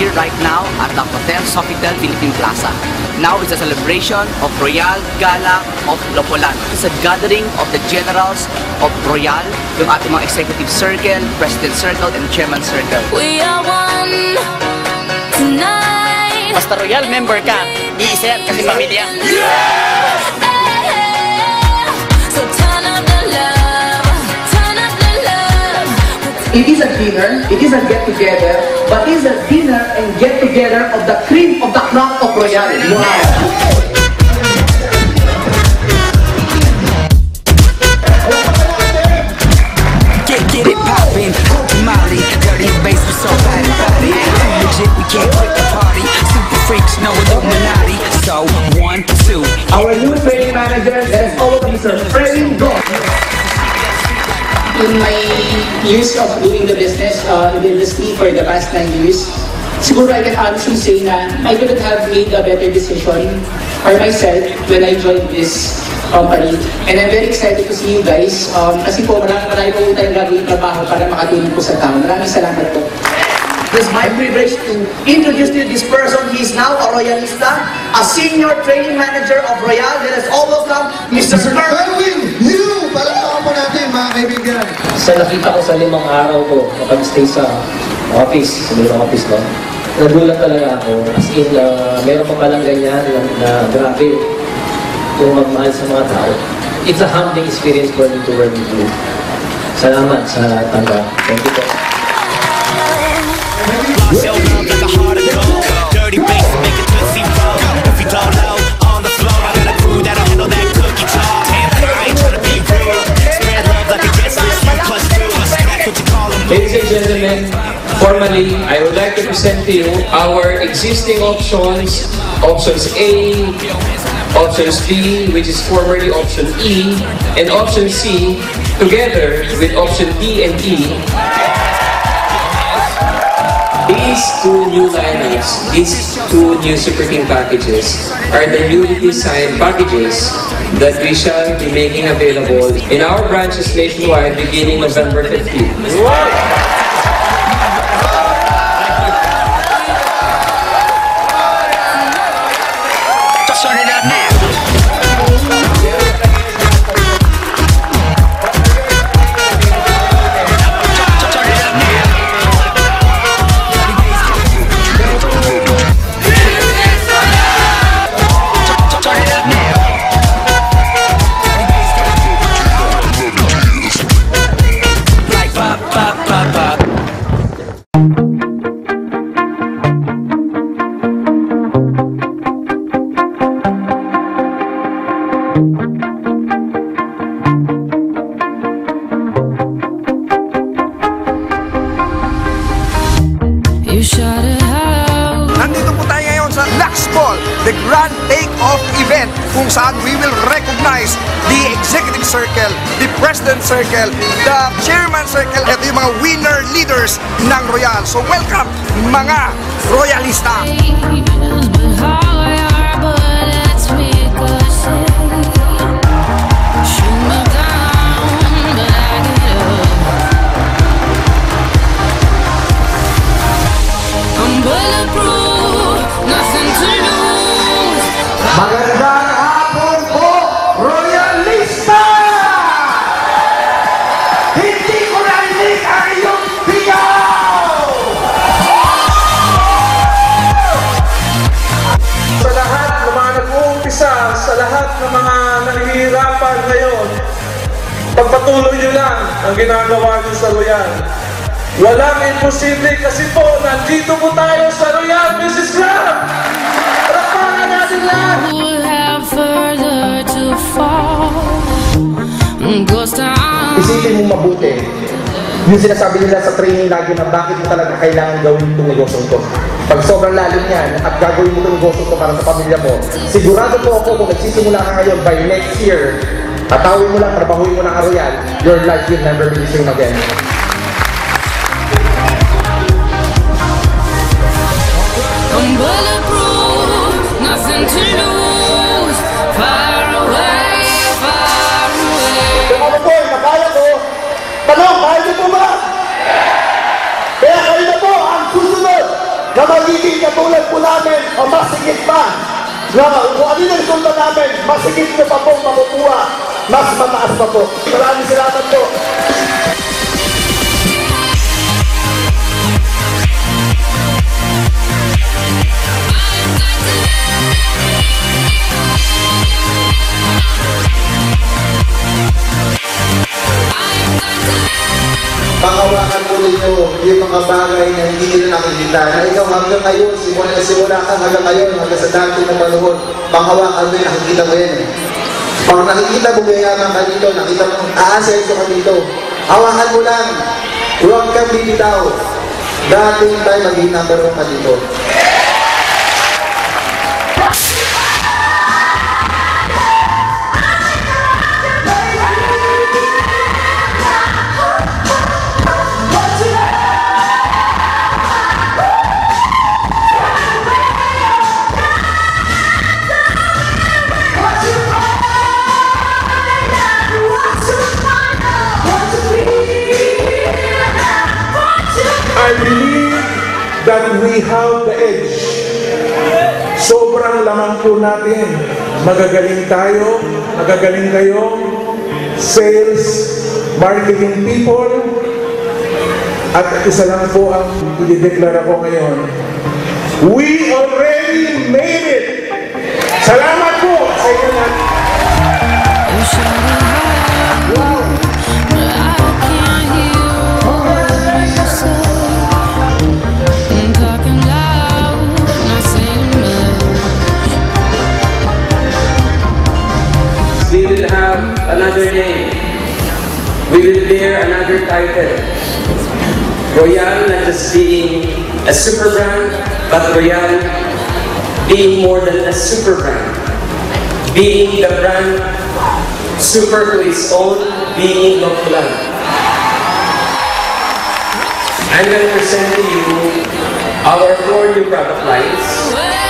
here right now at the Hotel Sofitel Philippine Plaza. Now is a celebration of Royal Gala of Lopolan. It's a gathering of the generals of Royal, yung ating mga executive circle, president circle, and chairman circle. We are one tonight. Basta Royal member ka, iisa yan kasi pamilya. So turn up the love, turn up the love. It is a dinner, it is a get-together, but it is a dinner and get-together of the cream of the crop of Royal. Wow! Get it poppin', Molly, dirty bass, we so body. Legit, we can't quit the party. Super freaks, no Illuminati. So, 1, 2. Our new training manager, that is all of Mr. Freddy Go. In my years of doing the business in the industry for the past 9 years, siguro I can honestly say na I couldn't have made a better decision for myself when I joined this company. And I'm very excited to see you guys kasi po marami po tayong gagawin trabaho para makatulong po sa tao. Maraming salamat po. It is my privilege to introduce to you this person. He is now a Royalista, a senior training manager of Royal. Let us all welcome Mr. Erwin Liu! Palakpakan po natin mga kaibigan. Sa nakita ko sa 5 araw ko, nakag-stay sa office, sa mga office ko, nagulat talaga ako. As in, meron pa palang ganyan na grabe yung magmahal sa mga tao. It's a humbling experience for me to work with you. Salamat sa tanda. Thank you po. Show love like a heart of gold. Dirty bass, make it pussy roll. If you don't know, on the floor, I got a crew that'll handle that cookie jar. Damn, I ain't tryna be rude. Spread love like a guest list, you plus 2. That's what you call them. Ladies and gentlemen, formally, I would like to present to you our existing options. Options A, options B, which is formerly option E, and option C, together with option D and E. These two new lineups, these two new Super King packages are the newly designed packages that we shall be making available in our branches nationwide beginning November 15th. Just turn it up now. Nandito po tayo ngayon sa Lux Ball, the grand take-off event kung saan we will recognize the executive circle, the president circle, the chairman circle, at yung mga winner leaders ng Royal. So welcome mga Royalista! Magandang hapon po, Royalista! Hindi ko narinig ang iyong sigaw! Sa lahat ng mga nag-uumpisa, sa lahat ng mga nahihirapan ngayon, pagpatuloy nyo lang ang ginagawa nyo sa Royal. Walang imposible kasi po, nandito po tayo sa Royal Business Club! Palakpakan natin lang! Isipin mong mabuti. Yung sinasabi nila sa training lagi na bakit mo talaga kailangan gawin itong negosyo ko. Pag sobrang lalim yan at gagawin mo itong negosyo ko para sa pamilya mo, sigurado po ako kung nagsisimula ka ngayon by next year, tatawin mo lang, trabahuin mo ng Royal, your life will never be the same again. I'm bulletproof, nothing to lose. Far away, far away. Mga boy, nakaya ko. Tanong, kaya niyo po ba? Kaya kayo na po ang susunod na magiging katulad po namin o masigit pa. Na kung ano yung resulta namin, masigit nyo pa po makukuha. Mas mataas pa po. Maraming salamat po. Panghawakan po ninyo yung mga bagay na hindi nila nakikita. Na ikaw hanggang ngayon, simula ka hanggang ngayon, hanggang sa dati ng panahon, panghawakan mo yun, nakikita mo yan. Pag nakikita mo mayayaman ka dito, nakita mo aasenso ka dito, hawakan mo lang, huwag kang bibitaw. Dating tayo maging number 1 ka dito. I believe that we have the edge. Sobrang lamang po natin. Magagaling tayo, magagaling kayo, sales, marketing people, at isa lang po ang i-declare ko ngayon. We already made it! Salamat po sa inyo lahat. We will have another name. We will bear another title. Royal not just being a super brand, but Royal being more than a super brand. Being the brand super to its own, being Lopulan. I'm going to present to you our 4 new product lines.